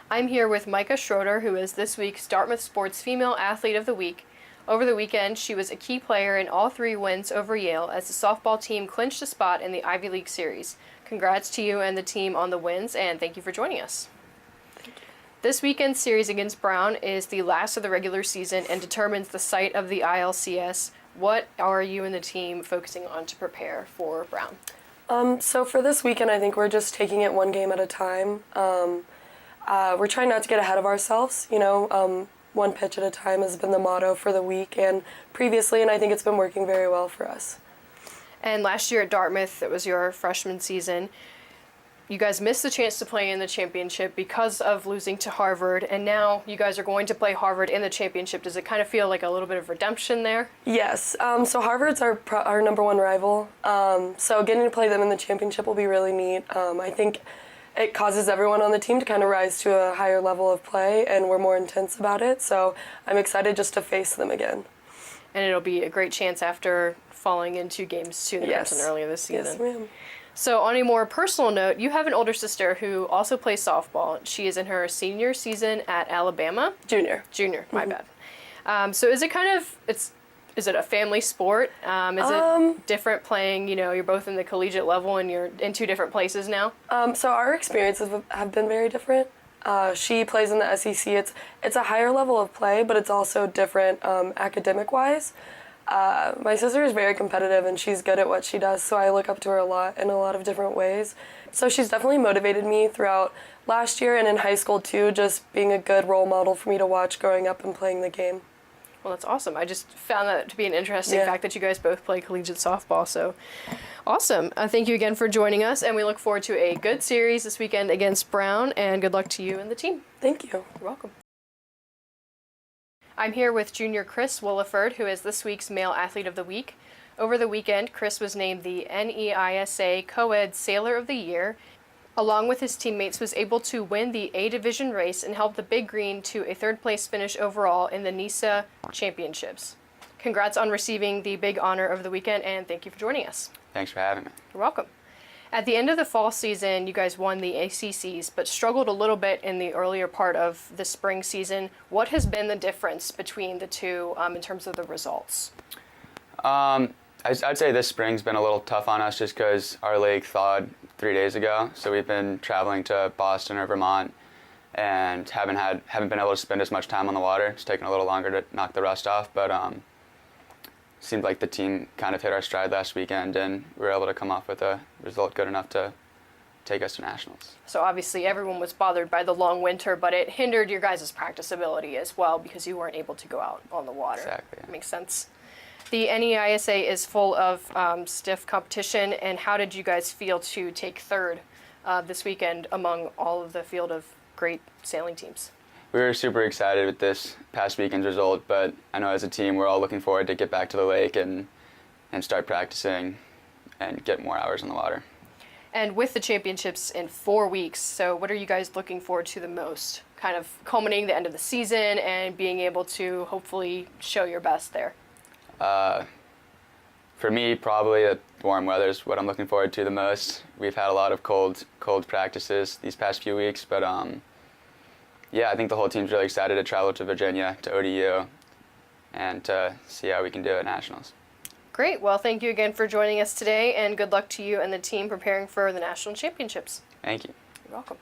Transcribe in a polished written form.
I'm here with Micah Schroder, who is this week's Dartmouth Sports Female Athlete of the Week. Over the weekend, she was a key player in all 3 wins over Yale as the softball team clinched a spot in the Ivy League Series. Congrats to you and the team on the wins, and thank you for joining us. This weekend's series against Brown is the last of the regular season and determines the site of the ILCS. What are you and the team focusing on to prepare for Brown? So for this weekend, I think we're just taking it one game at a time. We're trying not to get ahead of ourselves, one pitch at a time has been the motto for the week and previously, and I think it's been working very well for us. And last year at Dartmouth, it was your freshman season. You guys missed the chance to play in the championship because of losing to Harvard, and now you guys are going to play Harvard in the championship. Does it kind of feel like a little bit of redemption there? Yes. So Harvard's our number one rival. So getting to play them in the championship will be really neat. I think it causes everyone on the team to kind of rise to a higher level of play, and we're more intense about it. So I'm excited just to face them again. And it'll be a great chance after falling into games to the Crimson earlier this season. Yes, ma'am. So on a more personal note, you have an older sister who also plays softball. She is in her senior season at Alabama. Junior, my bad. So is it is it a family sport? Is it different playing, you're both in the collegiate level and you're in 2 different places now? So our experiences have been very different. She plays in the SEC. It's a higher level of play, but it's also different academic-wise. My sister is very competitive and she's good at what she does, so I look up to her a lot in a lot of different ways. So she's definitely motivated me throughout last year and in high school too, just being a good role model for me to watch growing up and playing the game. Well, that's awesome. I just found that to be an interesting fact that you guys both play collegiate softball, so awesome. Thank you again for joining us, and we look forward to a good series this weekend against Brown, and good luck to you and the team. Thank you. You're welcome. I'm here with junior Chris Williford, who is this week's Male Athlete of the Week. Over the weekend, Chris was named the NEISA Co-Ed Sailor of the Year. Along with his teammates, was able to win the A Division race and help the Big Green to a 3rd place finish overall in the NISA Championships. Congrats on receiving the big honor of the weekend, and thank you for joining us. Thanks for having me. You're welcome. At the end of the fall season, you guys won the ACCs, but struggled a little bit in the earlier part of the spring season. What has been the difference between the two in terms of the results? I'd say this spring's been a little tough on us just because our league thawed 3 days ago. So we've been traveling to Boston or Vermont and haven't been able to spend as much time on the water. It's taken a little longer to knock the rust off, but seemed like the team kind of hit our stride last weekend and we were able to come off with a result good enough to take us to nationals. So obviously everyone was bothered by the long winter, but it hindered your guys' practice ability as well because you weren't able to go out on the water. Exactly. Yeah. Makes sense. The NEISA is full of stiff competition, and how did you guys feel to take 3rd this weekend among all of the field of great sailing teams? We were super excited with this past weekend's result, but I know as a team we're all looking forward to get back to the lake and start practicing and get more hours on the water. And with the championships in 4 weeks, so what are you guys looking forward to the most? Kind of culminating the end of the season and being able to hopefully show your best there. For me, probably the warm weather is what I'm looking forward to the most. We've had a lot of cold practices these past few weeks, but yeah, I think the whole team's really excited to travel to Virginia, to ODU, and to see how we can do at nationals. Great. Well, thank you again for joining us today, and good luck to you and the team preparing for the national championships. Thank you. You're welcome.